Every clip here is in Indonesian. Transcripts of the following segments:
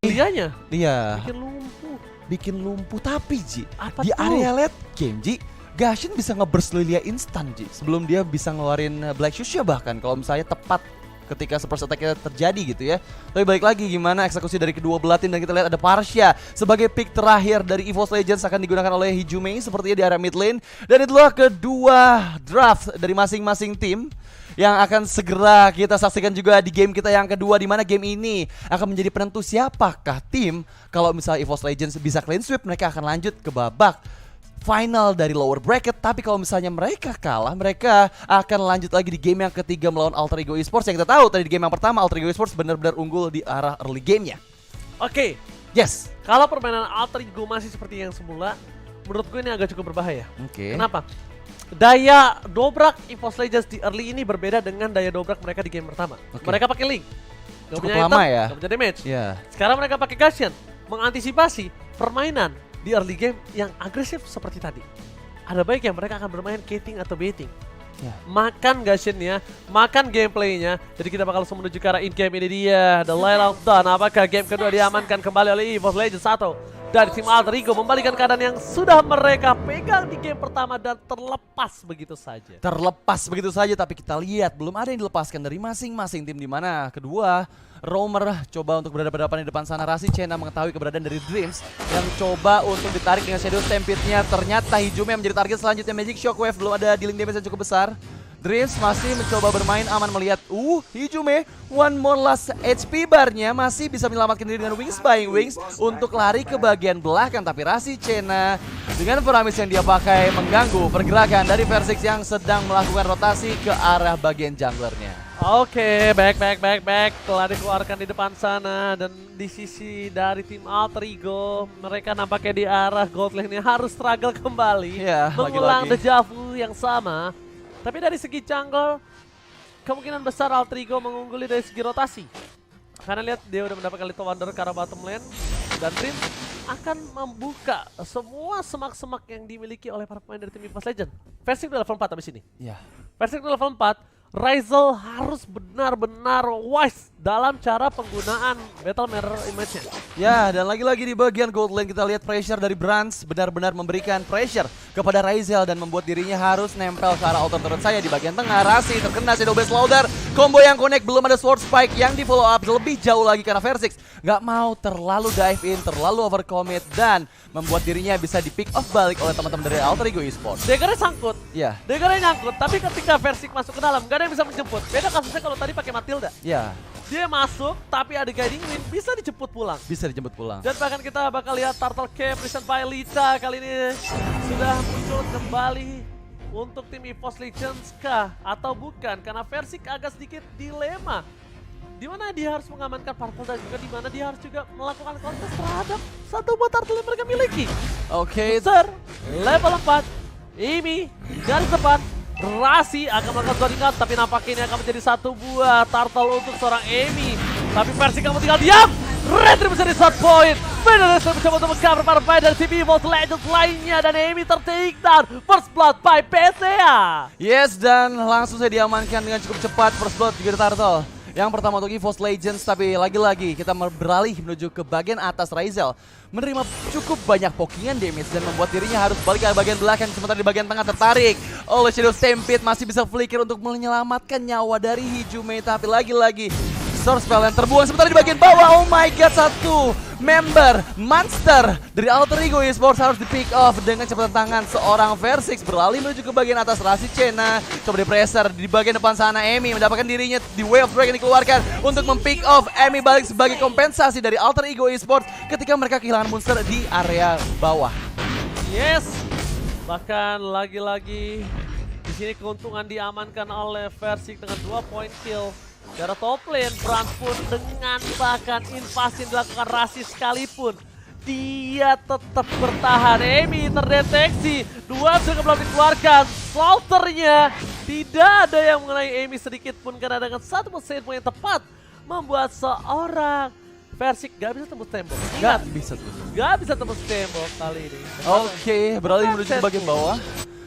Lianya Iya. bikin lumpuh. Tapi Ji, Apa di tuh? area late game Ji, Gashin bisa nge-burst Lilia instan Ji. Sebelum dia bisa ngeluarin Black Shoes ya bahkan kalau misalnya tepat ketika super attack-nya terjadi gitu ya. Tapi balik lagi gimana eksekusi dari kedua belah tim dan kita lihat ada Parsha sebagai pick terakhir dari EVOS Legends akan digunakan oleh Hijumei sepertinya di area mid lane. Dan itulah kedua draft dari masing-masing tim yang akan segera kita saksikan juga di game kita yang kedua, di mana game ini akan menjadi penentu siapakah tim kalau misalnya EVOS Legends bisa clean sweep, mereka akan lanjut ke babak final dari lower bracket. Tapi kalau misalnya mereka kalah, mereka akan lanjut lagi di game yang ketiga melawan Alter Ego Esports. Yang kita tahu tadi di game yang pertama Alter Ego Esports benar-benar unggul di arah early gamenya. Oke, Yes. kalau permainan Alter Ego masih seperti yang semula, menurut gue ini agak cukup berbahaya. Oke. Kenapa? Daya dobrak EVOS Legends di early ini berbeda dengan daya dobrak mereka di game pertama. Oke. Mereka pakai Link, gak Cukup punya lama item, ya. gak punya damage. Ya. Sekarang mereka pakai Gashian, mengantisipasi permainan di early game yang agresif seperti tadi. Ada baiknya mereka akan bermain Kating atau baiting. Ya. Makan Gashian-nya, makan gameplaynya. Jadi kita bakal langsung menuju ke arah in-game. Ini dia, The Light of Dawn. Apakah game kedua diamankan kembali oleh EVOS Legends atau dari tim Alter Ego membalikan keadaan yang sudah mereka pegang di game pertama dan terlepas begitu saja. Terlepas begitu saja, tapi kita lihat belum ada yang dilepaskan dari masing-masing tim, di mana kedua Roamer coba untuk berhadapan di depan sana. Rasi Chena mengetahui keberadaan dari Dreams yang coba untuk ditarik dengan Shadow Stampede-nya. Ternyata Hijumei yang menjadi target selanjutnya. Magic Shockwave belum ada dealing damage yang cukup besar. Dreams masih mencoba bermain aman melihat Hijumei one more last HP barnya masih bisa menyelamatkan diri dengan Wings buying Wings untuk lari ke bagian belakang. Tapi Rasi Chena dengan Paramis yang dia pakai mengganggu pergerakan dari Versix yang sedang melakukan rotasi ke arah bagian junglernya. Oke, back. Telah dikeluarkan di depan sana. Dan di sisi dari tim Alter Ego, mereka nampaknya di arah gold lane-nya harus struggle kembali. Ya, mengulang lagi-lagi. deja vu yang sama. Tapi dari segi jungle, kemungkinan besar Alter Ego mengungguli dari segi rotasi. Karena lihat dia udah mendapatkan Little Wonder ke arah bottom lane. Dan Dream akan membuka semua semak-semak yang dimiliki oleh para pemain dari tim EVOS Legends. Versing udah level 4 abis ini. Ya. Versing udah level 4. Ryzel harus benar-benar wise dalam cara penggunaan Battle Mirror Image-nya. Ya, dan lagi-lagi di bagian gold lane kita lihat pressure dari Brands benar-benar memberikan pressure kepada Ryzel dan membuat dirinya harus nempel ke arah outer turret saya di bagian tengah. Rasi terkena Shadow Blast Loader, combo yang connect, belum ada Sword Spike yang di follow up lebih jauh lagi karena Versix nggak mau terlalu dive in, terlalu overcommit dan membuat dirinya bisa di pick off balik oleh teman-teman dari Alter Ego Esports. Daggernya sangkut, Ya, Daggernya nyangkut, tapi ketika Versix masuk ke dalam gak ada yang bisa menjemput. Beda kasusnya kalau tadi pakai Matilda. ya, Dia masuk, tapi ada guiding wind, bisa dijemput pulang. bisa dijemput pulang. Dan bahkan kita bakal lihat Turtle Cave, present by Lita kali ini sudah muncul kembali untuk tim EVOS Legends kah? Atau bukan? Karena Versix agak sedikit dilema. Di mana dia harus mengamankan Purple dan juga di mana dia harus juga melakukan kontes terhadap satu buah turtle yang mereka miliki. Oke, Booster, level 4, Amy dari depan. Rasi akan melakukan zoning out, tapi nampaknya ini akan menjadi satu buah turtle untuk seorang Amy. Tapi Versix kamu tinggal diam. Retri bisa di shot point. Federation mencoba untuk meng-cover para pemain dari tim EVOS Legends lainnya. Dan Amy ter-take down. First blood by PCA. yes, dan langsung saya diamankan dengan cukup cepat. First blood juga di Turtle. Yang pertama untuk EVOS Legends, tapi lagi-lagi kita beralih menuju ke bagian atas. Ryzel menerima cukup banyak pokingan damage dan membuat dirinya harus balik ke bagian belakang. Sementara di bagian tengah tertarik oleh Shadow Stampede, masih bisa flicker untuk menyelamatkan nyawa dari Hijumei. Tapi lagi-lagi Source Spell yang terbuang. Sementara di bagian bawah, oh my god, satu member monster dari Alter Ego Esports harus di pick off dengan cepat tangan seorang Versix. Beralih menuju ke bagian atas. Rasi Chena coba di pressure di bagian depan sana. Amy mendapatkan dirinya di Wave Break yang dikeluarkan untuk mempick off. Amy balik sebagai kompensasi dari Alter Ego Esports ketika mereka kehilangan monster di area bawah. Yes. Bahkan lagi-lagi di sini keuntungan diamankan oleh Versix dengan 2 point kill. Dari top lane, Brand pun dengan bahkan invasi yang dilakukan Rasi sekalipun dia tetap bertahan. Amy terdeteksi, 2 juga belum dikeluarkan. Slaughternya tidak ada yang mengenai Amy sedikit pun karena dengan satu mesin yang tepat membuat seorang Versix gak bisa tembus tembok. Ingat, Gak bisa tuh. gak bisa tembus tembok kali ini. Oke, beralih menuju ke bagian bawah.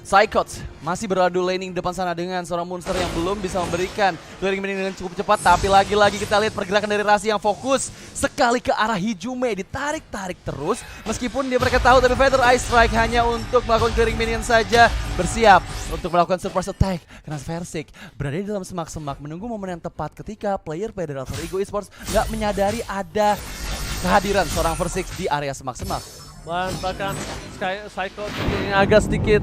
Psychots masih beradu laning depan sana dengan seorang monster yang belum bisa memberikan clearing minion dengan cukup cepat. Tapi lagi-lagi kita lihat pergerakan dari Rasi yang fokus sekali ke arah Hijume, ditarik-tarik terus. Meskipun mereka tahu, tapi Feather Ice Strike hanya untuk melakukan clearing minion saja. Bersiap untuk melakukan surprise attack karena Versik berada di dalam semak-semak menunggu momen yang tepat ketika player dari Alter Ego Esports nggak menyadari ada kehadiran seorang Versik di area semak-semak. Bahkan Psycho ini agak sedikit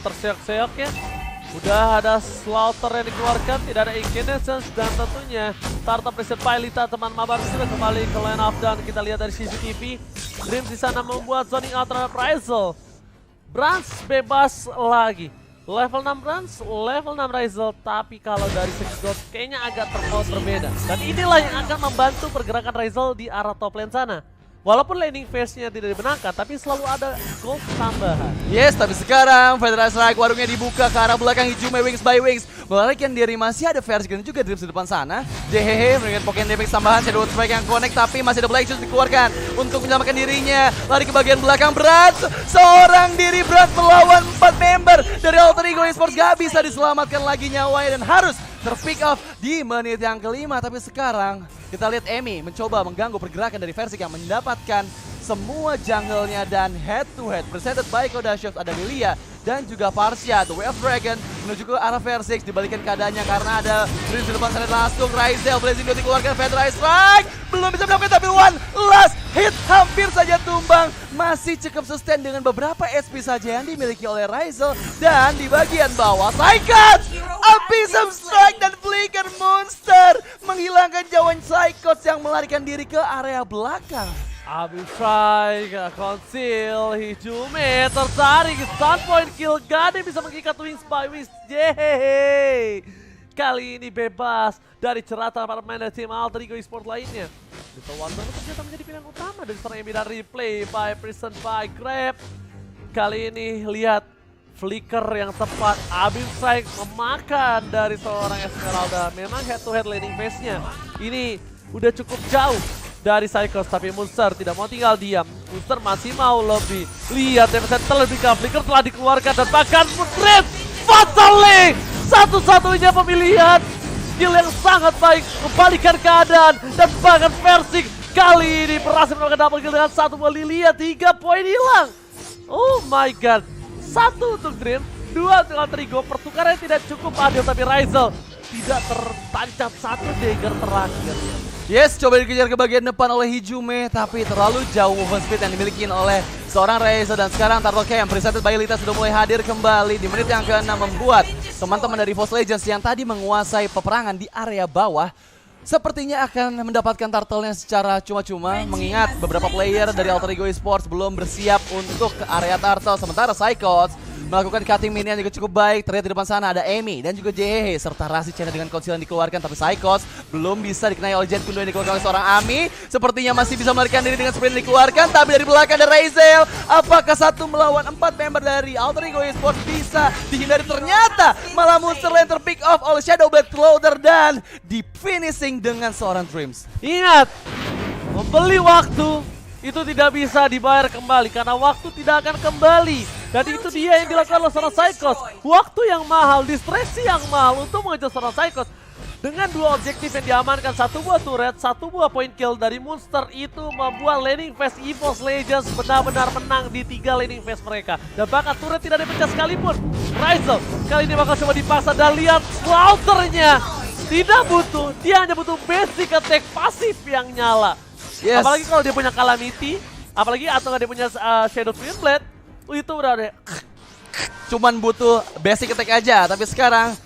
terseok-seok ya. Udah ada Slaughter yang dikeluarkan, tidak ada Incandescence, dan tentunya Tarta Preset Pailita teman mabar sudah kembali ke line up. Dan kita lihat dari CCTV, Dreams di sana membuat zoning out terhadap Ryzel. Brans bebas lagi. Level 6 Brans, level 6 Ryzel, tapi kalau dari segi gold kayaknya agak terpaut berbeda. Dan inilah yang akan membantu pergerakan Ryzel di arah top lane sana. Walaupun laning phase-nya tidak dibenarkan, tapi selalu ada gold tambahan. Yes, tapi sekarang Federal Strike warungnya dibuka ke arah belakang Hijume Wings by Wings. Melarikan diri, masih ada Versik dan juga Dreams di depan sana. Jehehe memberikan Pokemon damage tambahan, Shadow Strike yang connect, tapi masih ada Black Shoes dikeluarkan untuk menyelamatkan dirinya. Lari ke bagian belakang Brats, seorang diri Brats melawan 4 member dari Alter Ego Esports. Gak bisa diselamatkan lagi nyawanya dan harus terpick off di menit yang kelima. Tapi sekarang kita lihat Emi mencoba mengganggu pergerakan dari Versik yang mendapatkan semua jungle-nya, dan head to head presented by Kodashov. Ada Lilia dan juga Parsia, The Way of Dragon menuju ke arah Versik. Dibalikan keadaannya karena ada Dreams di depan sana. Langsung Ryzel Blazing Dot dikeluarkan. Feather Ice Strike belum bisa melakukan, tapi one last hit hampir saja tumbang. Masih cukup sustain dengan beberapa SP saja yang dimiliki oleh Ryzel. Dan di bagian bawah Psychots, Abyssal Strike dan Flicker Monster menghilangkan jauhan Psychots yang melarikan diri ke area belakang. Abyssal Conceal, Hijume tertarik, stun point kill, Gade bisa mengikat Wings by Wings. Yeay, kali ini bebas dari jeratan para pemain dari tim Alter Ego Esports lainnya. Little Wonder ternyata menjadi pilihan utama dari seorang Emi, dan replay by Prison by Grab. Kali ini lihat flicker yang tepat, Abyssal memakan dari seorang Esmeralda. Memang head to head laning phase-nya ini udah cukup jauh dari Psychos, tapi Monster tidak mau tinggal diam. Monster masih mau lebih. Lihat damage terlebih ke flicker telah dikeluarkan, dan bahkan Dream Fatally satu-satunya pemilihan skill yang sangat baik kembalikan keadaan. Dan bahkan Versik kali ini berhasil mendapatkan double kill dengan satu buah Lilia. 3 poin hilang. Oh my god, 1 untuk Dream, 2 untuk Alter Ego. Pertukaran tidak cukup adil, tapi Ryzel tidak tertancap satu dagger terakhir. Yes, coba dikejar ke bagian depan oleh Hijume, tapi terlalu jauh movement speed yang dimiliki oleh seorang Ryzel. Dan sekarang Turtle Camp presented by Lita sudah mulai hadir kembali di menit yang ke-6, membuat teman-teman dari Force Legends yang tadi menguasai peperangan di area bawah sepertinya akan mendapatkan turtle-nya secara cuma-cuma, mengingat beberapa player dari Alter Ego Esports belum bersiap untuk ke area turtle. Sementara Psychots melakukan cutting minion juga cukup baik. Terlihat di depan sana ada Emi dan juga Jehehe serta Rasi Chena dengan conceal yang dikeluarkan, tapi Psychots belum bisa dikenai oleh Jet Kundo yang dikeluarkan oleh seorang Ami. Sepertinya masih bisa melarikan diri dengan sprint yang dikeluarkan, tapi dari belakang ada Ryzel. Apakah 1 melawan 4 member dari Alter Ego Esports bisa dihindari? Ternyata malah Monster Lane terpick off oleh Shadow Blade Clother dan di finishing dengan seorang Dreams. Ingat, membeli waktu itu tidak bisa dibayar kembali karena waktu tidak akan kembali. Dan itu dia yang dilakukan oleh seorang Psychos. Waktu yang mahal, distraksi yang mahal untuk mengejar seorang Psychos. Dengan 2 objektif yang diamankan, 1 buah turret, 1 buah point kill dari Monster, itu membuat laning phase EVOS Legends benar-benar menang di 3 laning phase mereka. Dan bahkan turret tidak dipecah sekalipun. Ryzel kali ini bakal coba dipaksa, dan lihat Slaughter-nya tidak butuh, dia hanya butuh basic attack pasif yang nyala. Yes. Apalagi kalau dia punya Calamity, apalagi atau dia punya Shadow Twin Blade, itu udah deh. Cuman butuh basic attack aja, tapi sekarang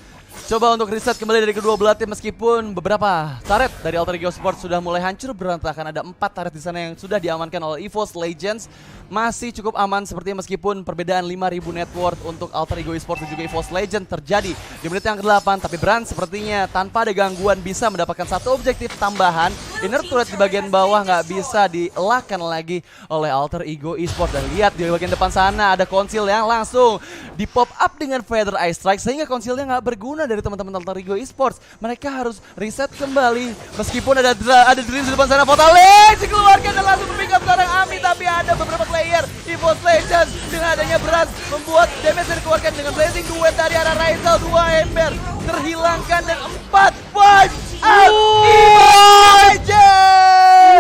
coba untuk reset kembali dari kedua belah tim. Meskipun beberapa turret dari Alter Ego Esports sudah mulai hancur berantakan, ada 4 turret di sana yang sudah diamankan oleh EVOS Legends. Masih cukup aman sepertinya, meskipun perbedaan 5.000 net worth untuk Alter Ego Esports dan juga EVOS Legends terjadi di menit yang ke-8. Tapi Brand sepertinya tanpa ada gangguan bisa mendapatkan 1 objektif tambahan Inner turret di bagian bawah nggak bisa dielakkan lagi oleh Alter Ego Esports. Dan lihat di bagian depan sana ada konsil yang langsung di pop up dengan Feather Eye Strike sehingga konsilnya nggak berguna dari teman-teman Alter Ego Esports. Mereka harus reset kembali meskipun ada Dreams di depan sana. Fatal Link dikeluarkan dan langsung pick up seorang Ami, tapi ada beberapa player EVOS Legends dengan adanya beras membuat damage yang dikeluarkan dengan blazing duet dari arah Raisel. 2 ember terhilangkan dan 4 punch out EVOS Legends.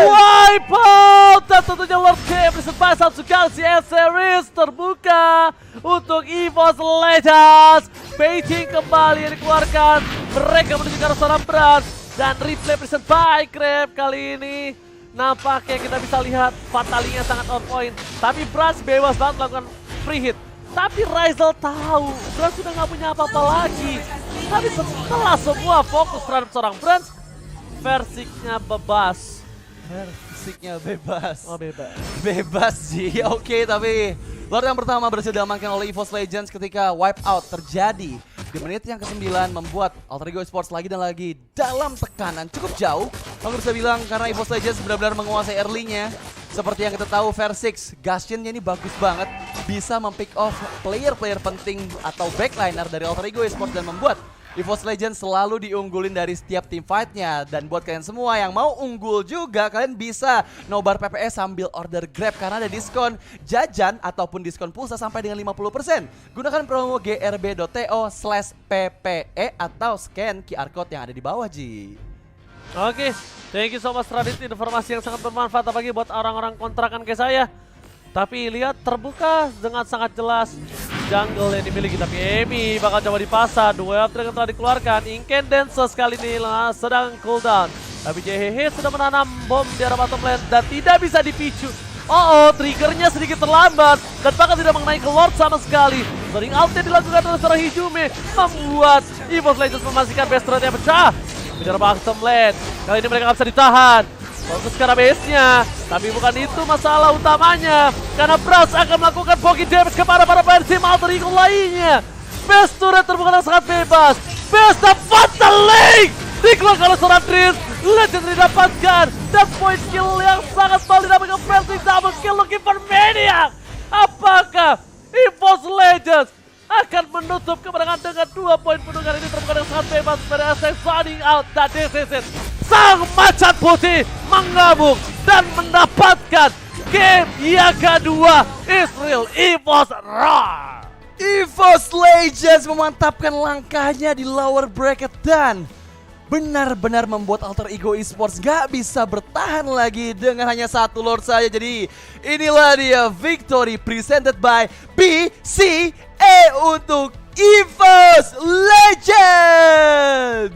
Wipe out dan tentunya Lord Game disempat satu kali si series terbuka untuk EVOS Legends. Baiting kembali yang dikeluarkan, mereka menuju ke arah seorang beras dan replay present by Grab kali ini. Nampaknya kita bisa lihat fatalinya sangat on point, tapi Brans bebas banget melakukan free hit. Tapi Raisel tahu Brans sudah nggak punya apa-apa lagi. Tapi setelah semua fokus terhadap seorang Brans, Versiknya bebas. Fisiknya bebas. Oh bebas. Bebas sih, oke, tapi Lord yang pertama berhasil diamankan oleh EVOS Legends ketika wipe out terjadi di menit yang ke-9, membuat Alter Ego Esports lagi dan lagi dalam tekanan cukup jauh. Aku bisa bilang karena EVOS Legends benar-benar menguasai early-nya. Seperti yang kita tahu, Versix, Gastion-nya ini bagus banget, bisa mempick off player-player penting atau backliner dari Alter Ego Esports dan membuat EVOS Legends selalu diunggulin dari setiap tim fight-nya. Dan buat kalian semua yang mau unggul juga, kalian bisa nobar PPS sambil order Grab karena ada diskon jajan ataupun diskon pulsa sampai dengan 50%. Gunakan promo grb.to/ppe atau scan QR code yang ada di bawah, Ji. Oke, thank you so much Radit, informasi yang sangat bermanfaat apalagi buat orang-orang kontrakan kayak saya. Tapi lihat terbuka dengan sangat jelas jungle yang dimiliki, tapi Emi bakal coba dipasar. Dua Dragon telah dikeluarkan, Incandences kali ini sedang cooldown. Tapi JHH sudah menanam bom di arah bottom lane dan tidak bisa dipicu. Triggernya sedikit terlambat dan bahkan tidak mengenai ke Lord sama sekali. Sering out yang dilakukan oleh seorang Hijume membuat EVOS Legends memastikan best trade-nya pecah. Di arah bottom lane, kali ini mereka nggak bisa ditahan. Fokus ke arah base-nya, tapi bukan itu masalah utamanya. Karena Brass akan melakukan poki damage kepada para player tim Alter Ego lainnya. Best turret terbuka dengan sangat bebas. Best Fatal Link dikeluarkan oleh seorang Dreams. Legend didapatkan dan point kill yang sangat valid didapatkan Versix. Double kill looking for Maniac. Apakah EVOS Legends akan menutup kemenangan dengan 2 poin penuh? Kali ini terbuka dengan sangat bebas pada SX running out dan this is it. Sang macan putih mengamuk dan mendapatkan game yang kedua. Israel EVOS Raw. EVOS Legends memantapkan langkahnya di lower bracket dan benar-benar membuat Alter Ego Esports gak bisa bertahan lagi dengan hanya satu Lord saja. Jadi inilah dia victory presented by BCA untuk EVOS Legends.